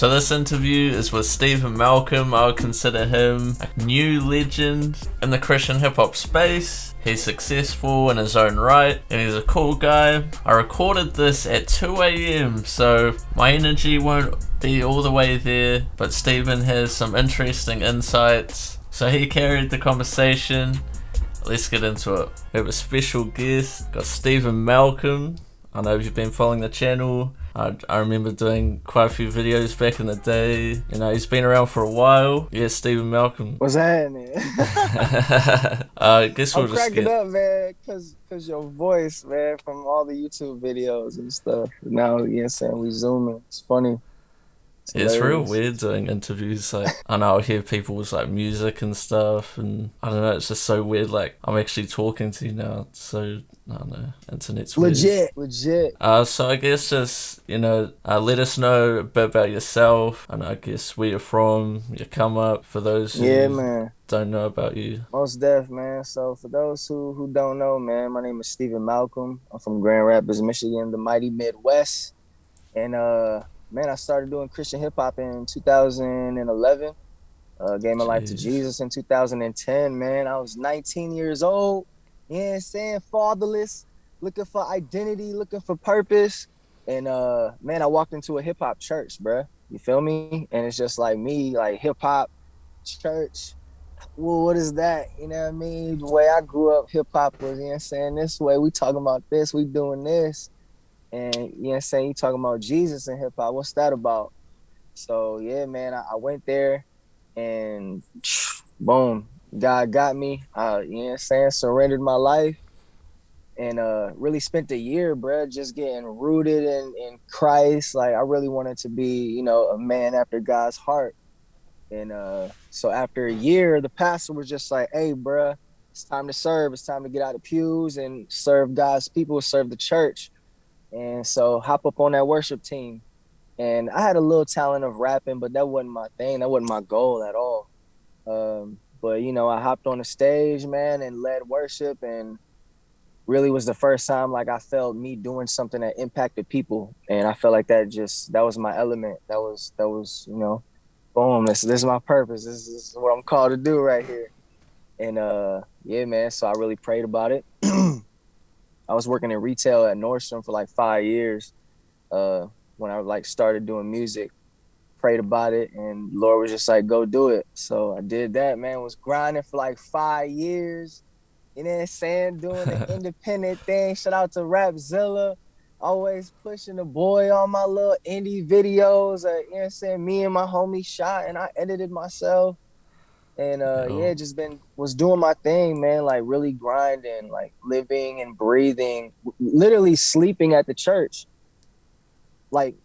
So this interview is with Stephen Malcolm. I would consider him a new legend in the Christian hip hop space. He's successful in his own right, and he's a cool guy. I recorded this at 2 a.m, so my energy won't be all the way there, but Stephen has some interesting insights, so he carried the conversation. Let's get into it. We have a special guest, got Stephen Malcolm. I know if you've been following the channel, I remember doing quite a few videos back in the day. You know, he's been around for a while. Yeah, Stephen Malcolm. What's happening? I guess we'll I'm just cracking get... up, man, cause your voice, man, from all the YouTube videos and stuff. Now, you know what I'm saying, we zooming. It's funny. It's real weird doing interviews. Like, I know I hear people's like music and stuff, and I don't know, it's just so weird. Like, I'm actually talking to you now. It's so, I don't know, internet's weird. Legit. So I guess just, you know, let us know a bit about yourself, and I guess where you're from, your come up, for those who man, don't know about you. Most def, man. So for those who don't know, man, my name is Stephen Malcolm. I'm from Grand Rapids, Michigan, the mighty Midwest, and man, I started doing Christian hip hop in 2011. Gave my life to Jesus in 2010, man. I was 19 years old, you know what I'm saying? Fatherless, looking for identity, looking for purpose. And man, I walked into a hip hop church, bruh. You feel me? And it's just like me, like hip hop, church. Well, what is that? You know what I mean? The way I grew up, hip hop was, you know what I'm saying, this way. We talking about this, we doing this. And, you know what I'm saying, you talking about Jesus and hip hop. What's that about? So, yeah, man, I went there and boom, God got me. You know what I'm saying, surrendered my life and really spent a year, bro, just getting rooted in Christ. Like, I really wanted to be, you know, a man after God's heart. And so after a year, the pastor was just like, hey, bro, it's time to serve. It's time to get out of pews and serve God's people, serve the church. And so hop up on that worship team. And I had a little talent of rapping, but that wasn't my thing. That wasn't my goal at all. But, you know, I hopped on the stage, man, and led worship. And really was the first time, like, I felt me doing something that impacted people. And I felt like that was my element. That was, you know, boom, this is my purpose. This is what I'm called to do right here. And yeah, man, so I really prayed about it. I was working in retail at Nordstrom for like 5 years when I like started doing music, prayed about it, and Lord was just like, go do it. So I did that, man, was grinding for like 5 years, you know what I'm saying, doing the independent thing. Shout out to Rapzilla, always pushing the boy on my little indie videos, you know what I'm saying, me and my homie shot, and I edited myself. And yeah, just was doing my thing, man, like really grinding, like living and breathing, literally sleeping at the church. Like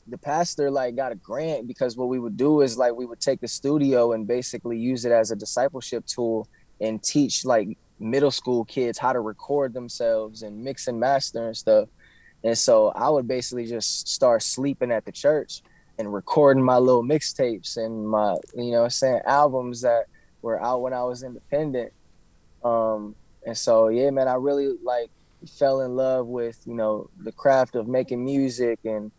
the pastor like got a grant because what we would do is like we would take the studio and basically use it as a discipleship tool and teach like middle school kids how to record themselves and mix and master and stuff. And so I would basically just start sleeping at the church and recording my little mixtapes and my, you know what I'm saying, albums that were out when I was independent. And so, yeah, man, I really like fell in love with, you know, the craft of making music and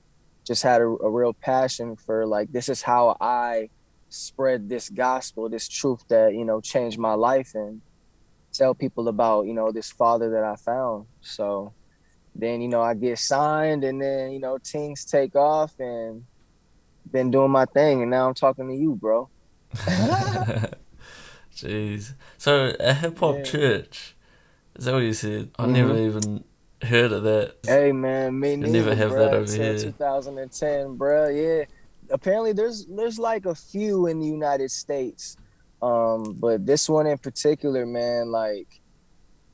just had a real passion for like, this is how I spread this gospel, this truth that, you know, changed my life and tell people about, you know, this father that I found. So then, you know, I get signed and then, you know, things take off and been doing my thing, and now I'm talking to you, bro. Jeez. So a hip hop church, is that what you said? I never even heard of that. Hey man, me neither. Never have that over here. 2010, bro. Yeah. Apparently there's like a few in the United States. But this one in particular, man, like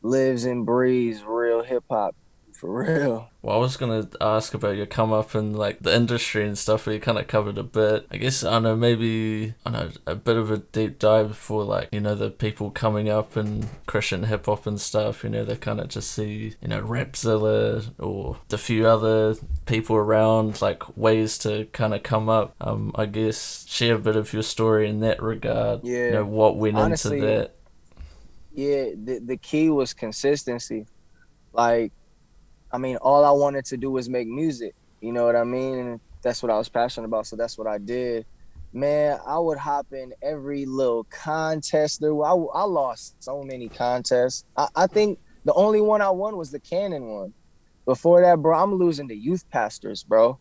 lives and breathes real hip hop. For real. Well, I was gonna ask about your come up in like the industry and stuff, where you kind of covered a bit. I guess, I don't know, maybe, I don't know, a bit of a deep dive for like, you know, the people coming up in Christian hip hop and stuff. You know, they kind of just see, you know, Rapzilla or the few other people around, like ways to kind of come up. I guess share a bit of your story in that regard. Yeah. You know, what went Honestly, into that. Yeah, the key was consistency. Like, I mean, all I wanted to do was make music. You know what I mean? And that's what I was passionate about. So that's what I did. Man, I would hop in every little contest. I lost so many contests. I think the only one I won was the Canon one. Before that, bro, I'm losing to youth pastors, bro.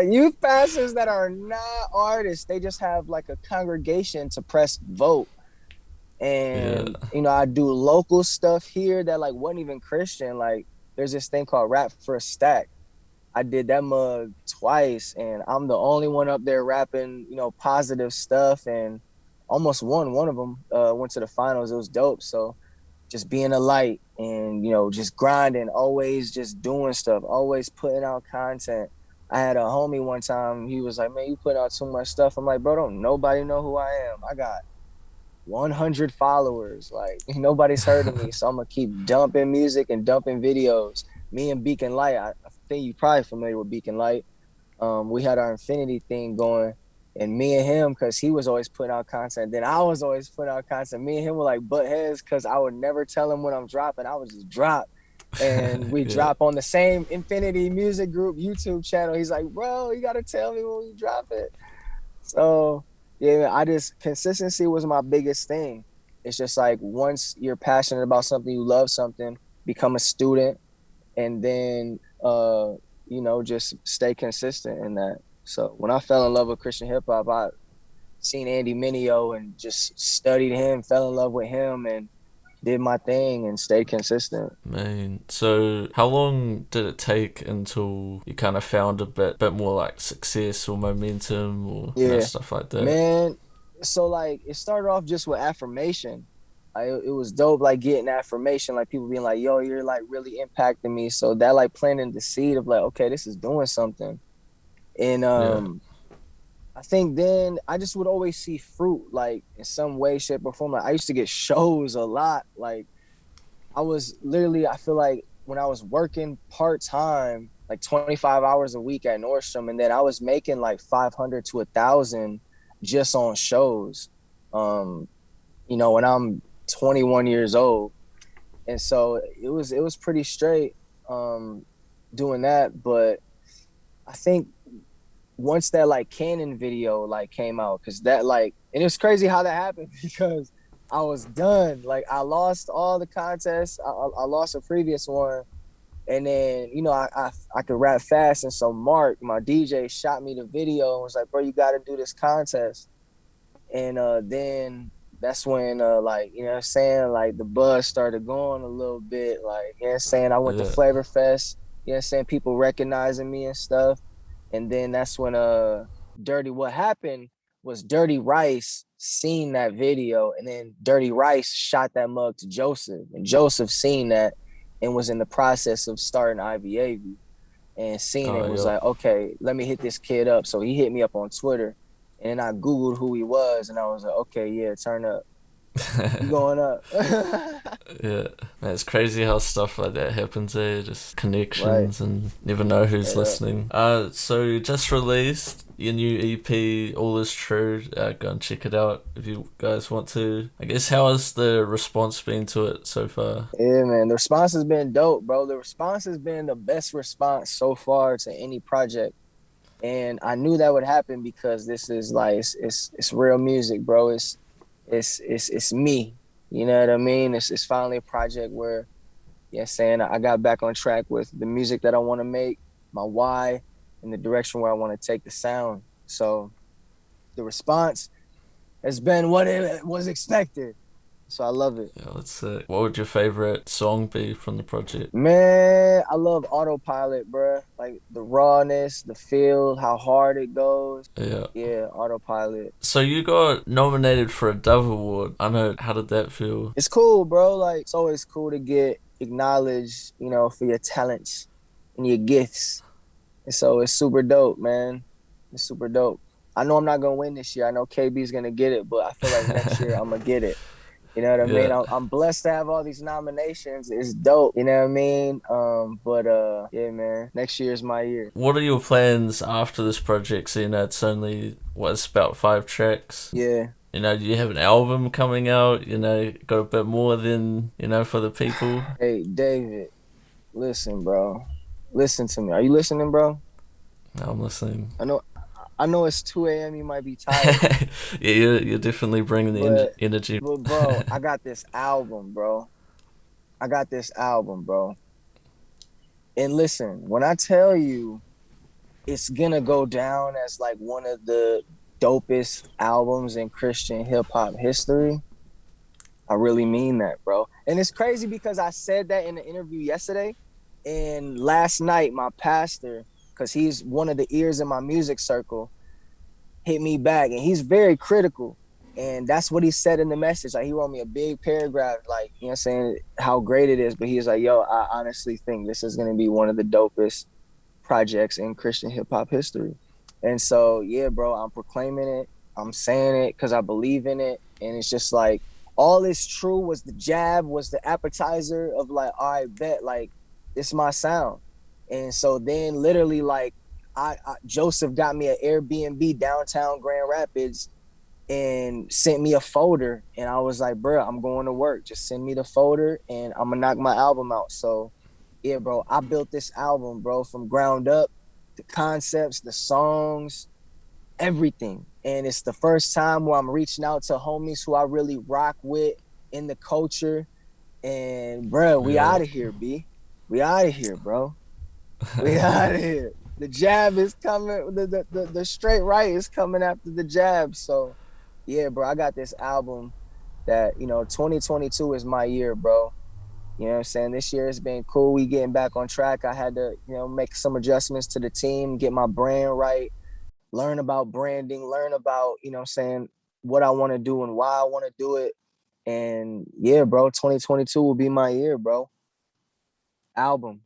Youth pastors that are not artists. They just have like a congregation to press vote. And, Yeah. you know, I do local stuff here that like wasn't even Christian. Like there's this thing called Rap for a Stack. I did that mug twice, and I'm the only one up there rapping, you know, positive stuff, and almost won one of them. Went to the finals. It was dope. So just being a light and, you know, just grinding, always just doing stuff, always putting out content. I had a homie one time. He was like, "Man, you put out too much stuff." I'm like, "Bro, don't nobody know who I am. I got 100 followers. Like nobody's heard of me, so I'm gonna keep dumping music and dumping videos." Me and Beacon Light, I think you're probably familiar with Beacon Light. We had our Infinity thing going, and me and him, because he was always putting out content, then I was always putting out content. Me and him were like butt heads because I would never tell him when I'm dropping. I would just drop, and we Yeah. drop on the same Infinity Music Group YouTube channel. He's like, "Bro, you gotta tell me when we drop it." So yeah, I just consistency was my biggest thing. It's just like once you're passionate about something, you love something, become a student, and then you know, just stay consistent in that. So when I fell in love with Christian hip hop, I seen Andy Mineo and just studied him, fell in love with him, and did my thing and stayed consistent. Man, so how long did it take until you kind of found a bit more like success or momentum or Yeah, stuff like that? man. So like it started off just with affirmation. It was dope, like getting affirmation, like people being like, "Yo, you're like really impacting me." So that like planting the seed of like, okay, this is doing something. And Yeah. I think then I just would always see fruit, like in some way, shape, or form. Like I used to get shows a lot. Like I was literally, I feel like when I was working part time, like 25 hours a week at Nordstrom, and then I was making like 500 to 1,000 just on shows. You know, when I'm 21 years old, and so it was pretty straight doing that. But I think once that like Canon video like came out, because that like, and it was crazy how that happened because I was done. Like I lost all the contests. I lost a previous one, and then you know I could rap fast, and so Mark, my DJ, shot me the video and was like, "Bro, you got to do this contest." And then that's when like, you know what I'm saying, like the buzz started going a little bit. Like, you know what I'm saying, I went to Yeah. Flavor Fest, you know what I'm saying, people recognizing me and stuff. And then that's when what happened was Dirty Rice seen that video, and then Dirty Rice shot that mug to Joseph, and Joseph seen that and was in the process of starting IVAV, and seen it, Oh, was yeah. like, "Okay, let me hit this kid up." So he hit me up on Twitter, and I Googled who he was, and I was like, "Okay, yeah, turn up. You going up." Yeah, man, it's crazy how stuff like that happens there, just Right. connections and never know who's Yeah. listening. So you just released your new EP, All Is True. Go and check it out if you guys want to. I guess, how has the response been to it so far? Yeah, man. The response has been dope, bro. The response has been the best response so far to any project. And I knew that would happen because this is like it's real music, bro. It's me. You know what I mean? It's finally a project where, yeah, saying I got back on track with the music that I want to make, my why, and the direction where I want to take the sound. So the response has been what it was expected. So I love it. Yeah, let's see. What would your favorite song be from the project? Man, I love Autopilot, bruh. Like the rawness, the feel, how hard it goes. Yeah. Yeah, Autopilot. So you got nominated for a Dove Award. I know. How did that feel? It's cool, bro. Like it's always cool to get acknowledged, you know, for your talents and your gifts. And so it's super dope, man. It's super dope. I know I'm not gonna win this year. I know KB's gonna get it, but I feel like next year I'm gonna get it. You know what I mean? Yeah. I'm blessed to have all these nominations. It's dope. You know what I mean? But yeah, man. Next year is my year. What are your plans after this project? So, it's only, it's about 5 tracks. Yeah. Do you have an album coming out? Got a bit more than, for the people? Hey, David, listen, bro. Listen to me. Are you listening, bro? I'm listening. I know it's 2 a.m. You might be tired, Yeah, you're definitely bringing the but energy. bro, I got this album, bro. I got this album, bro. And listen, when I tell you it's gonna go down as like one of the dopest albums in Christian hip hop history, I really mean that, bro. And it's crazy because I said that in the interview yesterday, and last night my pastor, because he's one of the ears in my music circle, hit me back, and he's very critical. And that's what he said in the message. Like, he wrote me a big paragraph, like, you know what I'm saying, how great it is. But he was like, yo, I honestly think this is gonna be one of the dopest projects in Christian hip hop history. And so, yeah, bro, I'm proclaiming it. I'm saying it because I believe in it. And it's just like, all this true was the jab, was the appetizer of like, all right, bet, like, this is my sound. And so then literally, like, Joseph got me an Airbnb downtown Grand Rapids and sent me a folder. And I was like, bro, I'm going to work. Just send me the folder and I'm gonna knock my album out. So yeah, bro, I built this album, bro, from ground up, the concepts, the songs, everything. And it's the first time where I'm reaching out to homies who I really rock with in the culture. And bro, we Yeah. out of here, B. We out of here, bro. We out of here. The jab is coming. The straight right is coming after the jab. So yeah, bro, I got this album that, 2022 is my year, bro. You know what I'm saying? This year has been cool. We getting back on track. I had to, make some adjustments to the team, get my brand right, learn about branding, learn about, what I'm saying, what I want to do and why I want to do it. And yeah, bro, 2022 will be my year, bro. Album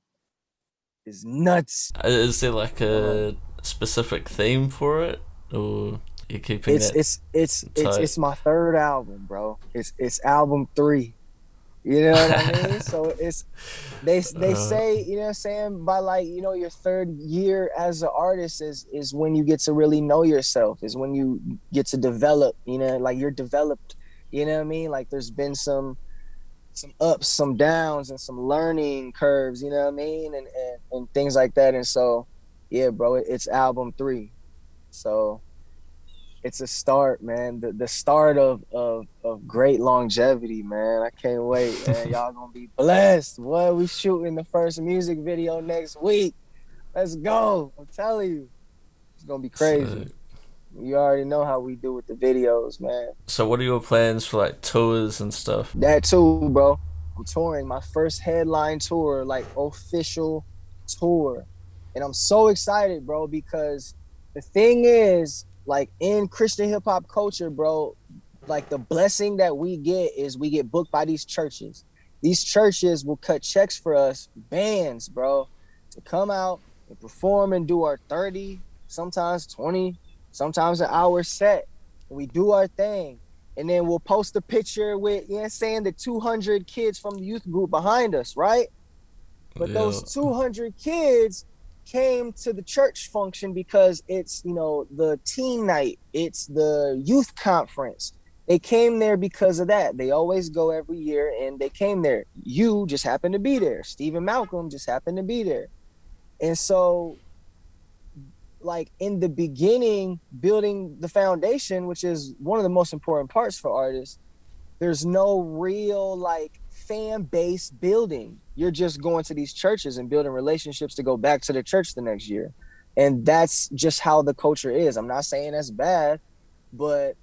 is nuts. Is there like a specific theme for it, or you're keeping It's that it's it's it's tight? it's my third album, bro. It's album 3. You know what I mean? So it's they say, you know what I'm saying, by like, your third year as an artist is when you get to really know yourself, is when you get to develop, like you're developed, you know what I mean? Like there's been some ups, some downs, and some learning curves, you know what I mean? And things like that. And so yeah, bro, it's album 3. So it's a start, man. The start of great longevity, man. I can't wait, man. Y'all gonna be blessed. What we shooting the first music video next week. Let's go. I'm telling you. It's gonna be crazy. So, You already know how we do with the videos, man. so what are your plans for like tours and stuff? That too, bro. I'm touring my first headline tour, like official tour. And I'm so excited, bro, because the thing is, like in Christian hip hop culture, bro, like the blessing that we get is we get booked by these churches. These churches will cut checks for us, bands, bro, to come out and perform and do our 30, sometimes 20, sometimes an hour set. And we do our thing. And then we'll post a picture with, saying, the 200 kids from the youth group behind us, right? But those 200 kids came to the church function because it's, the teen night, it's the youth conference. They came there because of that. They always go every year, and they came there. You just happened to be there. Stephen Malcolm just happened to be there. And so, like in the beginning, building the foundation, which is one of the most important parts for artists, there's no real like fan base building. You're just going to these churches and building relationships to go back to the church the next year. And that's just how the culture is. I'm not saying that's bad, but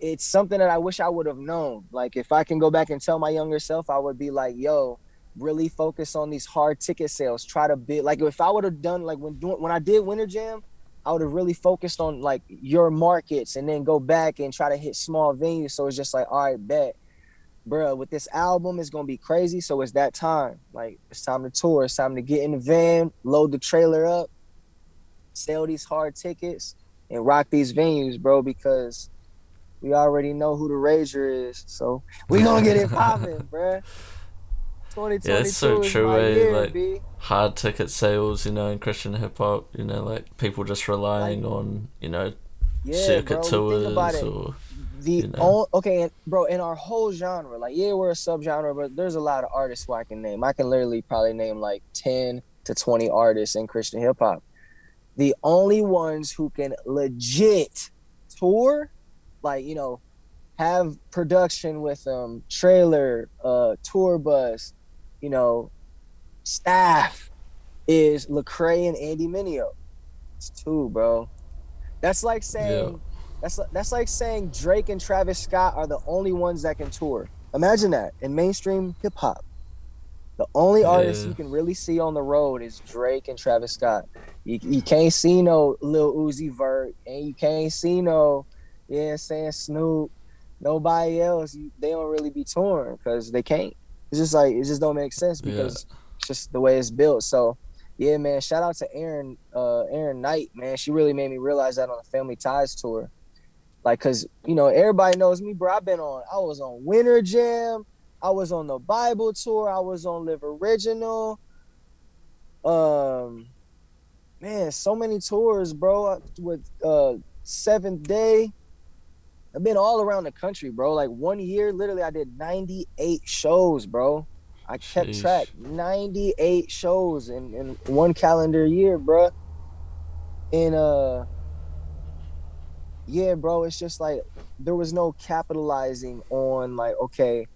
it's something that I wish I would have known. Like if I can go back and tell my younger self, I would be like, yo, really focus on these hard ticket sales. Try to build, like if I would have done like when I did Winter Jam, I would have really focused on like your markets and then go back and try to hit small venues. So it's just like, all right, bet, bro, with this album, it's going to be crazy. So it's that time. Like it's time to tour. It's time to get in the van, load the trailer up, sell these hard tickets and rock these venues, bro, because we already know who the Rager is. So we going to get it popping, bro. 2022 yeah, it's so is true, my year, like B. hard ticket sales, in Christian hip hop, like people just relying on, circuit tours or okay, bro, in our whole genre, like we're a subgenre, but there's a lot of artists who I can name. I can literally probably name like 10 to 20 artists in Christian hip hop. The only ones who can legit tour, like, have production with them, trailer, tour bus, you know, staff, is Lecrae and Andy Mineo. It's two, bro. That's like Yeah. saying that's like saying Drake and Travis Scott are the only ones that can tour. Imagine that in mainstream hip hop. The only artist Yeah. you can really see on the road is Drake and Travis Scott. You can't see no Lil Uzi Vert, and you can't see no, saying Snoop. Nobody else. They don't really be touring because they can't. It's just like, it just don't make sense Yeah. because it's just the way it's built. So, yeah, man. Shout out to Aaron Knight, man. She really made me realize that on the Family Ties tour. Like, cause everybody knows me, bro. I was on Winter Jam, I was on the Bible tour, I was on Live Original. Um, man, so many tours, bro. With Seventh Day, I've been all around the country, bro. Like, 1 year, literally, I did 98 shows, bro. I kept track, Sheesh. 98 shows in one calendar year, bro. And yeah, bro, it's just like there was no capitalizing on, like, okay,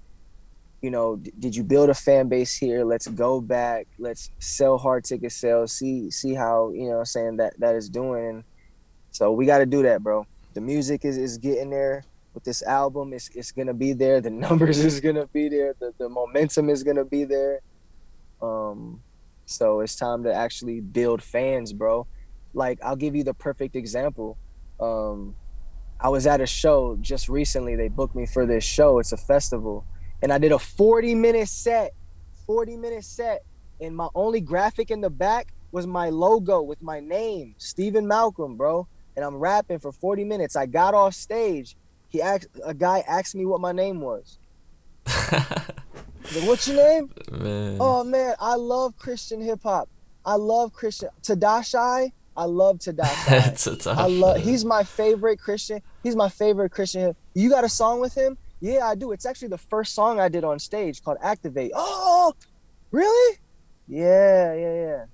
did you build a fan base here? Let's go back. Let's sell hard ticket sales. See how, I'm saying, that is doing. And so we got to do that, bro. The music is getting there with this album. It's going to be there. The numbers is going to be there. The momentum is going to be there. Um, so it's time to actually build fans, bro. Like, I'll give you the perfect example. Um, I was at a show just recently. They booked me for this show. It's a festival. And I did a 40-minute set, 40-minute set. And my only graphic in the back was my logo with my name, Stephen Malcolm, bro. And I'm rapping for 40 minutes. I got off stage. A guy asked me what my name was. He's like, what's your name? Man. Oh, man, I love Christian hip hop. I love Christian. Tedashai. I love Tedashai. It's a tough. He's my favorite Christian. He's my favorite Christian. You got a song with him? Yeah, I do. It's actually the first song I did on stage, called Activate. Oh, really? Yeah.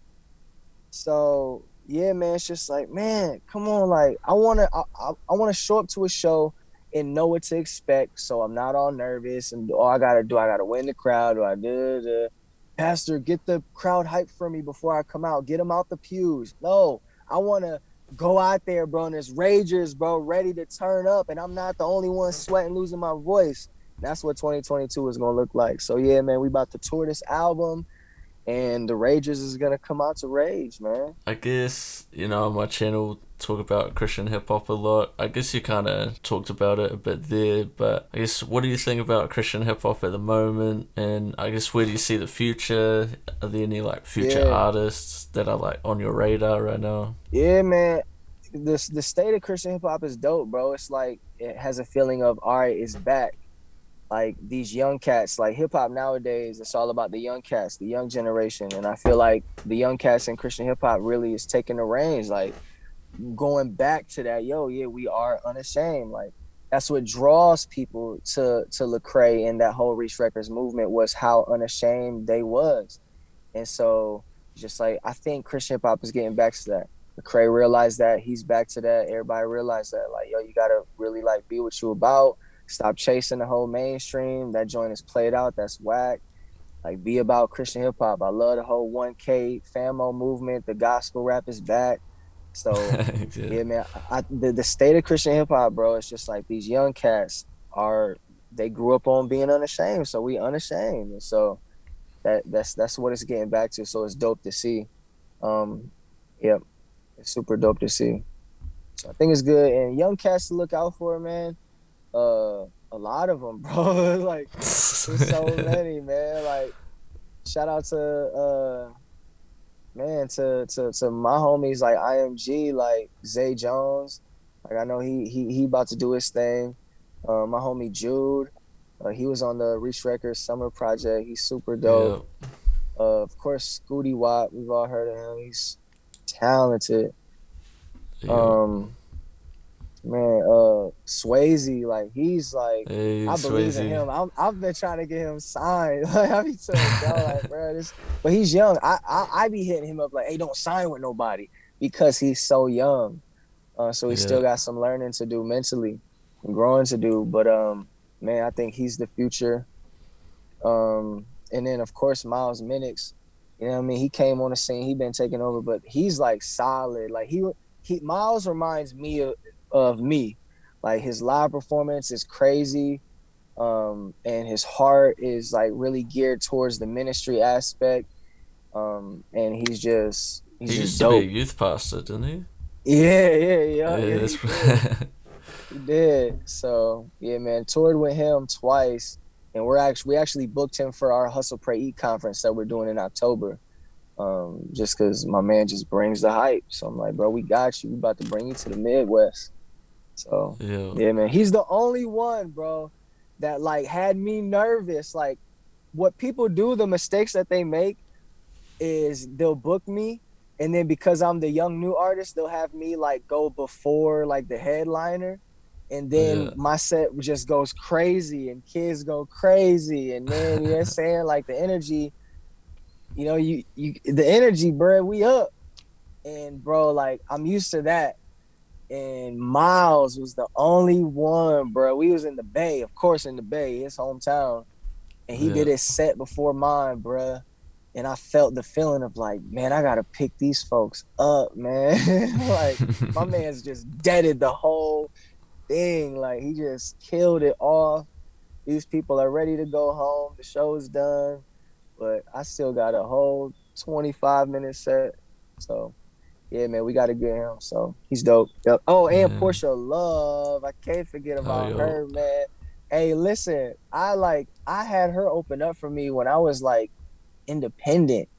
So, yeah, man, it's just like, man, come on. Like, I want to show up to a show and know what to expect. So I'm not all nervous and I got to win the crowd. Pastor, get the crowd hyped for me before I come out. Get them out the pews. No, I want to go out there, bro, and there's ragers, bro, ready to turn up, and I'm not the only one sweating, losing my voice. That's what 2022 is going to look like. So, yeah, man, we about to tour this album, and the ragers is going to come out to rage, man. I guess, on my channel, talk about Christian hip hop a lot. I guess you kind of talked about it a bit there, but I guess, what do you think about Christian hip hop at the moment? And I guess, where do you see the future? Are there any future artists that are on your radar right now? Yeah, man. The state of Christian hip hop is dope, bro. It's like, it has a feeling of, all right, it's back. Like, these young cats, like, hip hop nowadays, it's all about the young cats, the young generation. And I feel like the young cats in Christian hip hop really is taking the reins, like, going back to that, we are unashamed. Like, that's what draws people to Lecrae and that whole Reach Records movement, was how unashamed they was. And so, just like, I think Christian hip hop is getting back to that. Lecrae realized that, he's back to that. Everybody realized that, like, you gotta really be what you about. Stop chasing the whole mainstream. That joint is played out. That's whack. Like, be about Christian hip hop. I love the whole 1K famo movement. The gospel rap is back. So, yeah, man. The state of Christian hip hop, bro, it's just like, these young cats they grew up on being unashamed. So we unashamed. And so that's what it's getting back to. So it's dope to see. Yep. It's super dope to see. So I think it's good. And young cats to look out for, man. A lot of them, bro. Like, there's so many, man. Like, shout out to man, to my homies like IMG, like Zay Jones. Like, I know he about to do his thing. My homie Jude, he was on the Reach Records summer project. He's super dope. Yeah. Of course, Scooty Watt, we've all heard of him. He's talented. Yeah. Man, Swayze, like he's like, Hey, I believe in Swayze. him. I've been trying to get him signed. Like I be telling bro, like bro, this, but he's young. I be hitting him up like, hey, don't sign with nobody because he's so young. So he Yeah. still got some learning to do mentally and growing to do. But man, I think he's the future. And then of course Miles Minix, you know what I mean? He came on the scene, he been taking over, but he's like solid. Like he Miles reminds me of me. Like his live performance is crazy. And his heart is like really geared towards the ministry aspect. And He he's just used to be a dope. youth pastor, didn't he? Yeah, Yeah, he that's did. He did. So yeah, man, toured with him twice, and we actually booked him for our Hustle Pray Eat conference that we're doing in October. Just because my man just brings the hype. So I'm like, bro, we got you. We about to bring you to the Midwest. So yeah. yeah, man, he's the only one, bro, that like had me nervous. Like what people do, the mistakes that they make is they'll book me, and then because I'm the young new artist, they'll have me like go before like the headliner, and then Yeah. my set just goes crazy and kids go crazy, and then you know what I'm saying, like the energy, you know, you the energy, bro, we up. And bro, like I'm used to that. And Miles was the only one, bro. We was in the Bay, of course, in the Bay, his hometown, and he Yeah. did his set before mine, bro. And I felt the feeling of like, man, I gotta pick these folks up, man. Like my man's just deaded the whole thing. Like he just killed it off. These people are ready to go home. The show's done, but I still got a whole 25-minute set. So yeah, man, we gotta get him. So he's dope. Yep. Oh, and Yeah. Portia Love. I can't forget Oh, about yo. her, man. Hey, listen, I had her open up for me when I was like independent.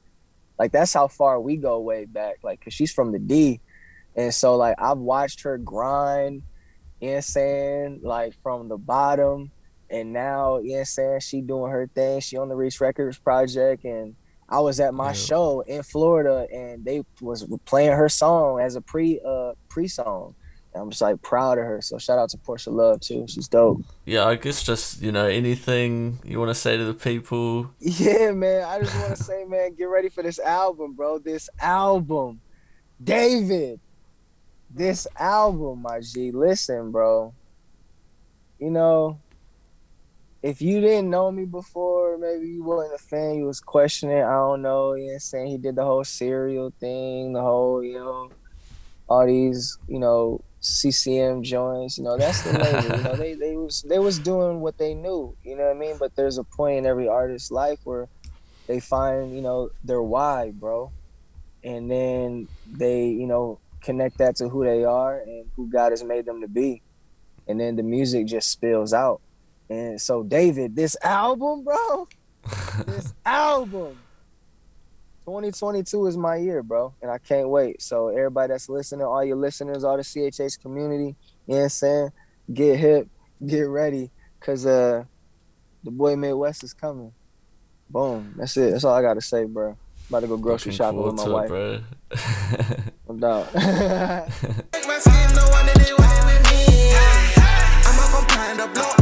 Like that's how far we go way back. Like, cause she's from the D. And so like I've watched her grind, you know what I'm saying? Like from the bottom. And now, you know what I'm saying, she doing her thing. She on the Reach Records project. And I was at my Yeah. show in Florida and they was playing her song as a pre song. And I'm just like proud of her. So shout out to Portia Love too. She's dope. Yeah, I guess just, anything you want to say to the people. Yeah, man. I just want to say, man, get ready for this album, bro. This album. David, this album, my G. Listen, bro. You know, if you didn't know me before, maybe you wasn't a fan, you was questioning, I don't know, you know what I'm saying? He did the whole serial thing, the whole, all these, CCM joints, that's the label. They was doing what they knew, you know what I mean? But there's a point in every artist's life where they find, their why, bro. And then they, connect that to who they are and who God has made them to be. And then the music just spills out. And so, David, this album, bro, this album, 2022 is my year, bro. And I can't wait. So, everybody that's listening, all your listeners, all the CHH community, you know what I'm saying? Get hip, get ready, because the boy Midwest is coming. Boom. That's it. That's all I got to say, bro. About to go grocery Looking shopping with forward my to it, wife. bro. No doubt. My skin, no one that they want it with me. I'm up on plan to blow